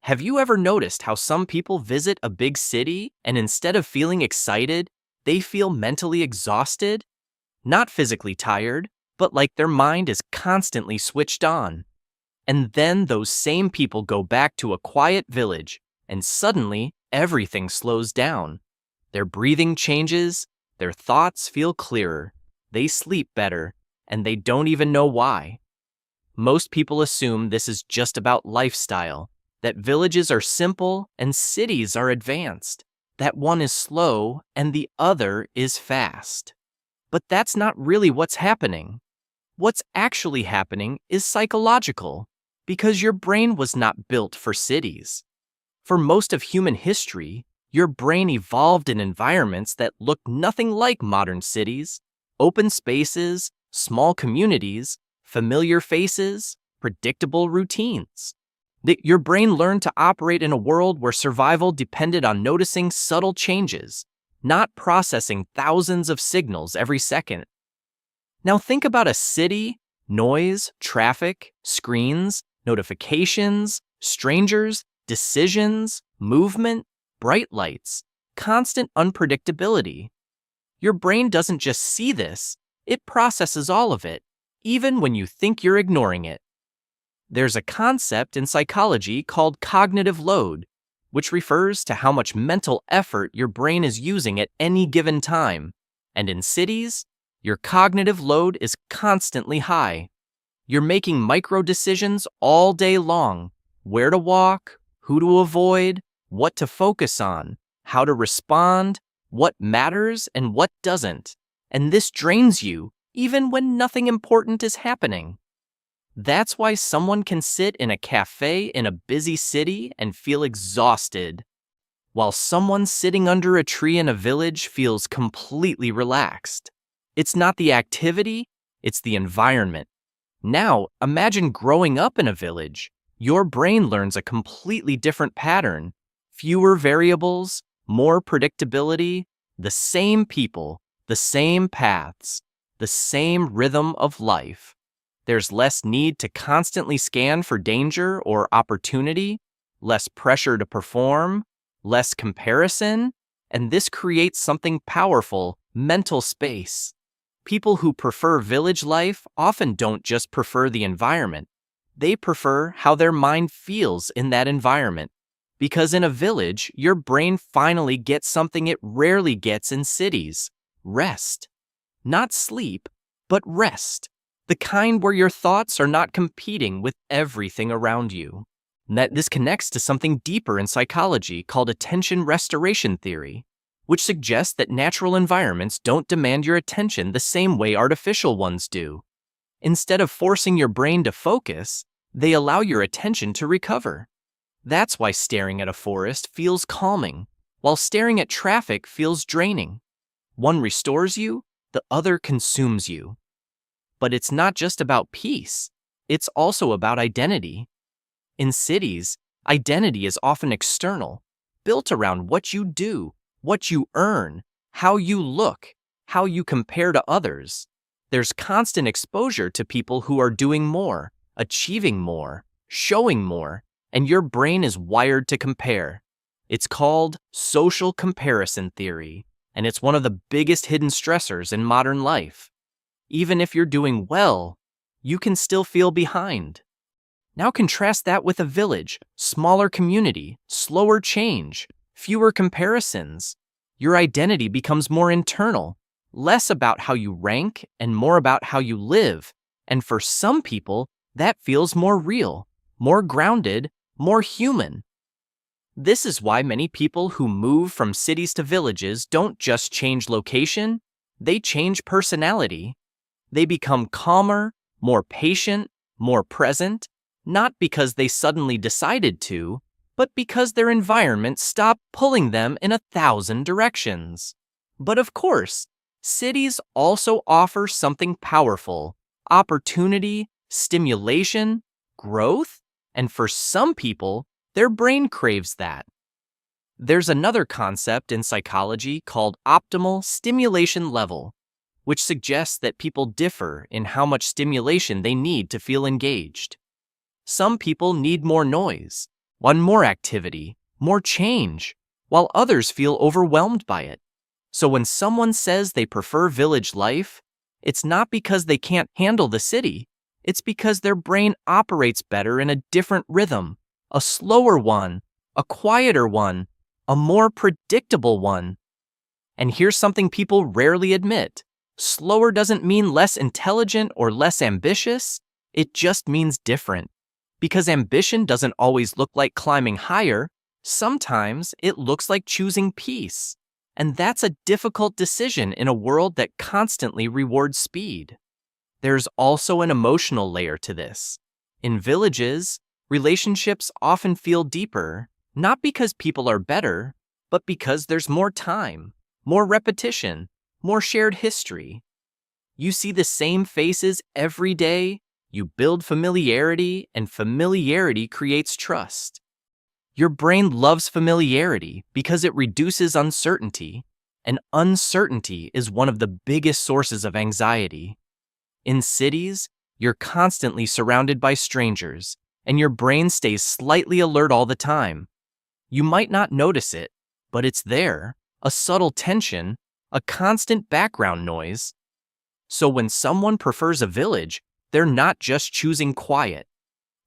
Have you ever noticed how some people visit a big city and instead of feeling excited, they feel mentally exhausted? Not physically tired, but like their mind is constantly switched on. And then those same people go back to a quiet village, and suddenly everything slows down. Their breathing changes, their thoughts feel clearer, they sleep better, and they don't even know why. Most people assume this is just about lifestyle, that villages are simple and cities are advanced, that one is slow and the other is fast. But that's not really what's happening. What's actually happening is psychological, because your brain was not built for cities. For most of human history, your brain evolved in environments that looked nothing like modern cities: open spaces, small communities, familiar faces, predictable routines. Your brain learned to operate in a world where survival depended on noticing subtle changes, not processing thousands of signals every second. Now think about a city: noise, traffic, screens, notifications, strangers, decisions, movement, bright lights, constant unpredictability. Your brain doesn't just see this, it processes all of it, even when you think you're ignoring it. There's a concept in psychology called cognitive load, which refers to how much mental effort your brain is using at any given time. And in cities, your cognitive load is constantly high. You're making micro decisions all day long: where to walk, who to avoid, what to focus on, how to respond, what matters and what doesn't. And this drains you even when nothing important is happening. That's why someone can sit in a cafe in a busy city and feel exhausted, while someone sitting under a tree in a village feels completely relaxed. It's not the activity, it's the environment. Now, imagine growing up in a village. Your brain learns a completely different pattern: fewer variables, more predictability, the same people, the same paths, the same rhythm of life. There's less need to constantly scan for danger or opportunity, less pressure to perform, less comparison, and this creates something powerful: mental space. People who prefer village life often don't just prefer the environment, they prefer how their mind feels in that environment. Because in a village, your brain finally gets something it rarely gets in cities: rest. Not sleep, but rest. The kind where your thoughts are not competing with everything around you. This connects to something deeper in psychology called attention restoration theory, which suggests that natural environments don't demand your attention the same way artificial ones do. Instead of forcing your brain to focus, they allow your attention to recover. That's why staring at a forest feels calming, while staring at traffic feels draining. One restores you, the other consumes you. But it's not just about peace, it's also about identity. In cities, identity is often external, built around what you do, what you earn, how you look, how you compare to others. There's constant exposure to people who are doing more, achieving more, showing more, and your brain is wired to compare. It's called social comparison theory, and it's one of the biggest hidden stressors in modern life. Even if you're doing well, you can still feel behind. Now contrast that with a village: smaller community, slower change, fewer comparisons. Your identity becomes more internal, less about how you rank and more about how you live. And for some people, that feels more real, more grounded, more human. This is why many people who move from cities to villages don't just change location, they change personality. They become calmer, more patient, more present, not because they suddenly decided to, but because their environment stopped pulling them in 1,000 directions. But of course, cities also offer something powerful: opportunity, stimulation, growth, and for some people, their brain craves that. There's another concept in psychology called optimal stimulation level, which suggests that people differ in how much stimulation they need to feel engaged. Some people need more noise, want more activity, more change, while others feel overwhelmed by it. So when someone says they prefer village life, it's not because they can't handle the city. It's because their brain operates better in a different rhythm, a slower one, a quieter one, a more predictable one. And here's something people rarely admit. Slower doesn't mean less intelligent or less ambitious. It just means different. Because ambition doesn't always look like climbing higher. Sometimes it looks like choosing peace. And that's a difficult decision in a world that constantly rewards speed. There's also an emotional layer to this. In villages, relationships often feel deeper, not because people are better, but because there's more time, more repetition, more shared history. You see the same faces every day, you build familiarity, and familiarity creates trust. Your brain loves familiarity because it reduces uncertainty, and uncertainty is one of the biggest sources of anxiety. In cities, you're constantly surrounded by strangers, and your brain stays slightly alert all the time. You might not notice it, but it's there, a subtle tension, a constant background noise. So when someone prefers a village, they're not just choosing quiet.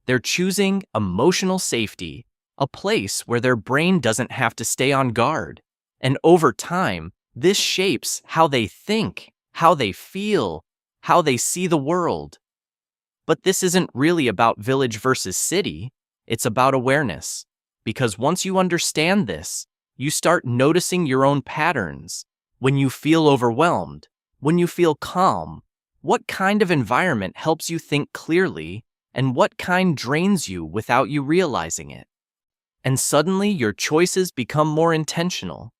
They're choosing emotional safety, a place where their brain doesn't have to stay on guard. And over time, this shapes how they think, how they feel, how they see the world. But this isn't really about village versus city, it's about awareness. Because once you understand this, you start noticing your own patterns. When you feel overwhelmed, when you feel calm, what kind of environment helps you think clearly, and what kind drains you without you realizing it. And suddenly your choices become more intentional.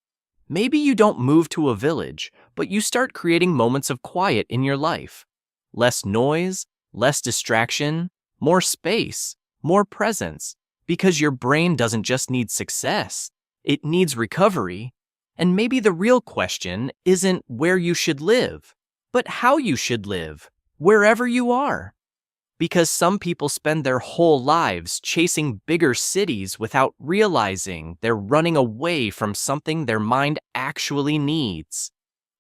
Maybe you don't move to a village, but you start creating moments of quiet in your life. Less noise, less distraction, more space, more presence, because your brain doesn't just need success, it needs recovery. And maybe the real question isn't where you should live, but how you should live, wherever you are. Because some people spend their whole lives chasing bigger cities without realizing they're running away from something their mind actually needs.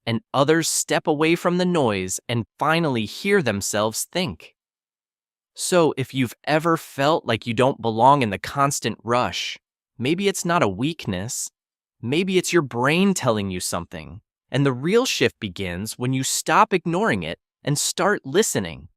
And others step away from the noise and finally hear themselves think. So if you've ever felt like you don't belong in the constant rush, maybe it's not a weakness, maybe it's your brain telling you something. And the real shift begins when you stop ignoring it and start listening.